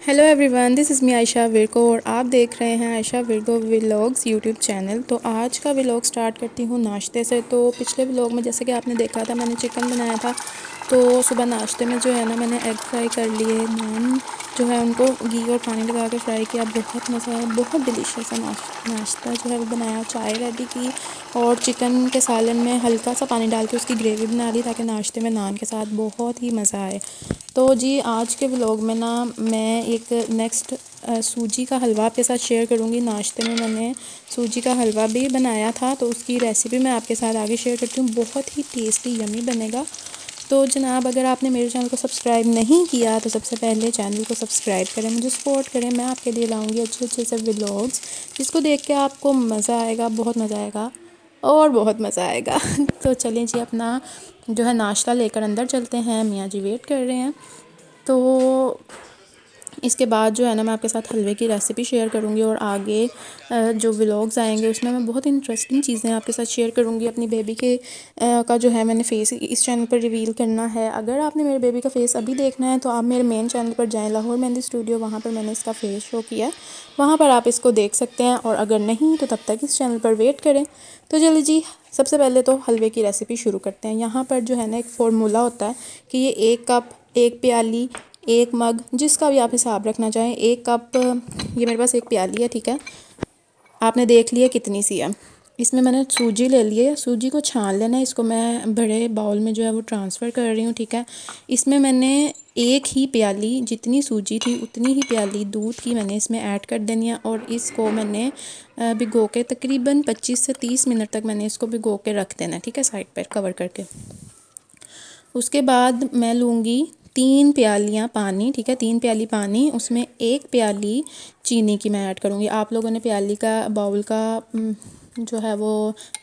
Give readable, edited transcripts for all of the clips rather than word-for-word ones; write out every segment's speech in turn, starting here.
Hello everyone, this is me Ayesha Virko और आप देख रहे हैं Ayesha Virko vlogs YouTube channel. तो आज का व्लॉग स्टार्ट करती हूँ नाश्ते से। तो पिछले व्लॉग में जैसे कि आपने देखा था, मैंने चिकन बनाया था। तो सुबह नाश्ते में जो है ना, मैंने एग फ्राई कर लिए, नान जो है उनको घी और पानी लगा के फ्राई किया। बहुत मज़ा आया, बहुत डिलीशियस सा नाश्ता जो है वो बनाया। चाय रेडी की और चिकन के सालन में हल्का सा पानी डाल के उसकी ग्रेवी बना ली ताकि नाश्ते में नान के साथ बहुत ही मज़ा आए। तो जी आज के व्लॉग में ना मैं एक नेक्स्ट सूजी का हलवा आपके साथ शेयर करूंगी। नाश्ते में मैंने सूजी का हलवा भी बनाया था, तो उसकी रेसिपी मैं आपके साथ आगे शेयर करती हूँ। बहुत ही टेस्टी यमी बनेगा। तो जनाब, अगर आपने मेरे चैनल को सब्सक्राइब नहीं किया तो सबसे पहले चैनल को सब्सक्राइब करें, मुझे सपोर्ट करें। मैं आपके लिए लाऊंगी अच्छे अच्छे से व्लॉग्स जिसको देख के आपको मज़ा आएगा, बहुत मज़ा आएगा और बहुत मज़ा आएगा। तो चलें जी, अपना जो है नाश्ता लेकर अंदर चलते हैं। मियाँ जी वेट कर रहे हैं। तो इसके बाद जो है ना, मैं आपके साथ हलवे की रेसिपी शेयर करूंगी और आगे जो व्लॉग्स आएंगे उसमें मैं बहुत इंटरेस्टिंग चीज़ें आपके साथ शेयर करूंगी। अपनी बेबी के का जो है मैंने फेस इस चैनल पर रिवील करना है। अगर आपने मेरे बेबी का फेस अभी देखना है तो आप मेरे मेन चैनल पर जाएँ, लाहौर मेहंदी स्टूडियो, वहाँ पर मैंने इसका फेस शो किया है, वहाँ पर आप इसको देख सकते हैं। और अगर नहीं तो तब तक इस चैनल पर वेट करें। तो चलिए जी, सबसे पहले तो हलवे की रेसिपी शुरू करते हैं। यहाँ पर जो है ना एक फार्मूला होता है कि ये 1 कप, 1 प्याली, 1 मग, जिसका भी आप हिसाब रखना चाहें। 1 कप, ये मेरे पास 1 प्याली है, ठीक है। आपने देख लिया कितनी सी है। इसमें मैंने सूजी ले ली है, सूजी को छान लेना है। इसको मैं बड़े बाउल में जो है वो ट्रांसफ़र कर रही हूँ, ठीक है। इसमें मैंने 1 ही प्याली, जितनी सूजी थी उतनी ही प्याली दूध की मैंने इसमें ऐड कर देनी है। और इसको मैंने भिगो के तकरीबन 25 से 30 मिनट तक मैंने इसको भिगो के रख देना है, ठीक है, साइड पर कवर करके। उसके बाद मैं लूँगी 3 प्यालियाँ पानी, ठीक है, 3 प्याली पानी, उसमें 1 प्याली चीनी की मैं ऐड करूँगी। आप लोगों ने प्याली का, बाउल का जो है वो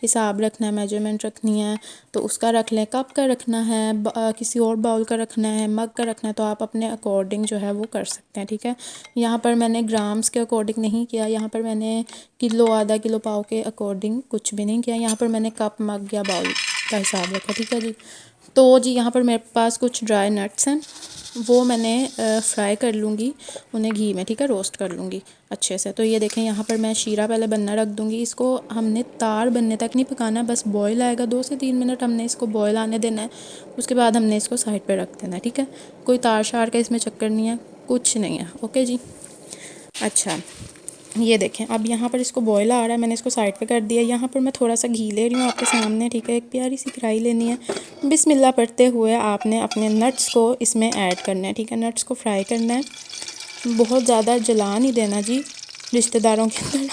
हिसाब रखना है, मेजरमेंट रखनी है तो उसका रख लें। कप का रखना है, किसी और बाउल का रखना है, मग का रखना है, तो आप अपने अकॉर्डिंग जो है वो कर सकते हैं, ठीक है। यहाँ पर मैंने ग्राम्स के अकॉर्डिंग नहीं किया, यहाँ पर मैंने किलो, आधा किलो, पाव के अकॉर्डिंग कुछ भी नहीं किया। यहाँ पर मैंने कप, मग या बाउल का हिसाब रखा, ठीक है जी। तो जी यहाँ पर मेरे पास कुछ ड्राई नट्स हैं, वो मैंने फ्राई कर लूँगी उन्हें घी में, ठीक है, रोस्ट कर लूँगी अच्छे से। तो ये देखें, यहाँ पर मैं शीरा पहले बनना रख दूँगी। इसको हमने तार बनने तक नहीं पकाना, बस बॉयल आएगा 2 से 3 मिनट हमने इसको बॉयल आने देना है। उसके बाद हमने इसको साइड पर रख देना है, ठीक है। कोई तार शार का इसमें चक्कर नहीं है, कुछ नहीं है, ओके जी। अच्छा, ये देखें, अब यहाँ पर इसको बॉयल आ रहा है, मैंने इसको साइड पे कर दिया। यहाँ पर मैं थोड़ा सा घी ले रही हूँ आपके सामने, ठीक है। एक प्यारी सी कढ़ाई लेनी है, बिस्मिल्लाह पढ़ते हुए आपने अपने नट्स को इसमें ऐड करना है, ठीक है। नट्स को फ्राई करना है, बहुत ज़्यादा जला नहीं देना जी, रिश्तेदारों की तरह।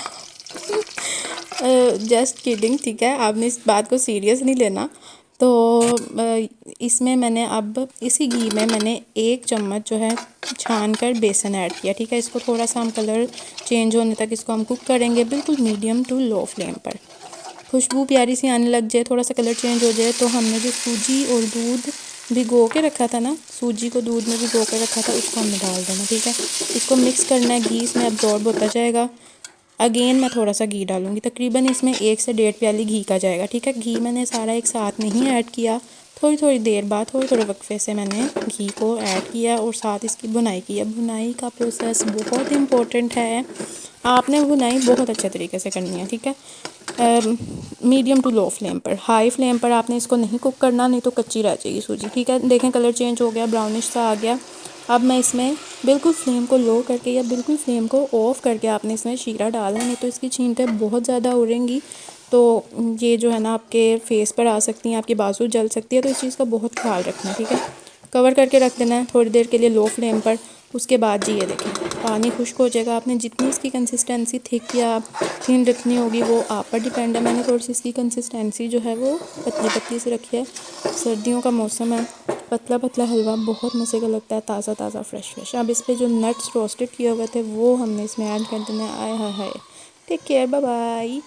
जस्ट किडिंग, ठीक है, आपने इस बात को सीरियस नहीं लेना। तो इसमें मैंने अब इसी घी में मैंने 1 चम्मच जो है छान कर बेसन ऐड किया, ठीक है। इसको थोड़ा सा हम कलर चेंज होने तक इसको हम कुक करेंगे, बिल्कुल मीडियम टू लो फ्लेम पर। खुशबू प्यारी सी आने लग जाए, थोड़ा सा कलर चेंज हो जाए, तो हमने जो सूजी और दूध भिगो के रखा था ना, सूजी को दूध में भिगो के रखा था, उसको हमने डाल देना, ठीक है। इसको मिक्स करना है, घी इसमें अब्जॉर्ब होता जाएगा। अगेन मैं थोड़ा सा घी डालूँगी, तकरीबन इसमें 1 से 1.5 प्याली घी का जाएगा, ठीक है। घी मैंने सारा एक साथ नहीं ऐड किया, थोड़ी थोड़ी देर बाद, थोड़े थोड़े वक्फे से मैंने घी को ऐड किया और साथ इसकी भुनाई की है। भुनाई का प्रोसेस बहुत इम्पोर्टेंट है, आपने भुनाई बहुत अच्छे तरीके से करनी है, ठीक है। मीडियम टू लो फ्लेम पर, हाई फ्लेम पर आपने इसको नहीं कुक करना, नहीं तो कच्ची रह जाएगी सूजी, ठीक है। देखें कलर चेंज हो गया, ब्राउनिश सा आ गया। अब मैं इसमें बिल्कुल फ्लेम को लो करके या बिल्कुल फ्लेम को ऑफ़ करके आपने इसमें शीरा डालना, नहीं तो इसकी छींटें बहुत ज़्यादा उड़ेंगी, तो ये जो है ना आपके फेस पर आ सकती हैं, आपकी बाजू जल सकती है, तो इस चीज़ का बहुत ख्याल रखना, ठीक है। कवर करके रख देना है थोड़ी देर के लिए लो फ्लेम पर। उसके बाद जी ये देखें, पानी खुश्क हो जाएगा। आपने जितनी इसकी कंसिस्टेंसी थिक या थिन रखनी होगी वो आप पर डिपेंड है। मैंने थोड़ी सी इसकी कंसिस्टेंसी जो है वो पतली पतली सी रखी है। सर्दियों का मौसम है, पतला पतला हलवा बहुत मज़े का लगता है, ताज़ा ताज़ा फ्रेश फ्रेश। अब इस पर जो नट्स रोस्टेड किए हुए थे वो हमने इसमें ऐड कर देना है। आय हाय हाय, टेक केयर, बाय बाय।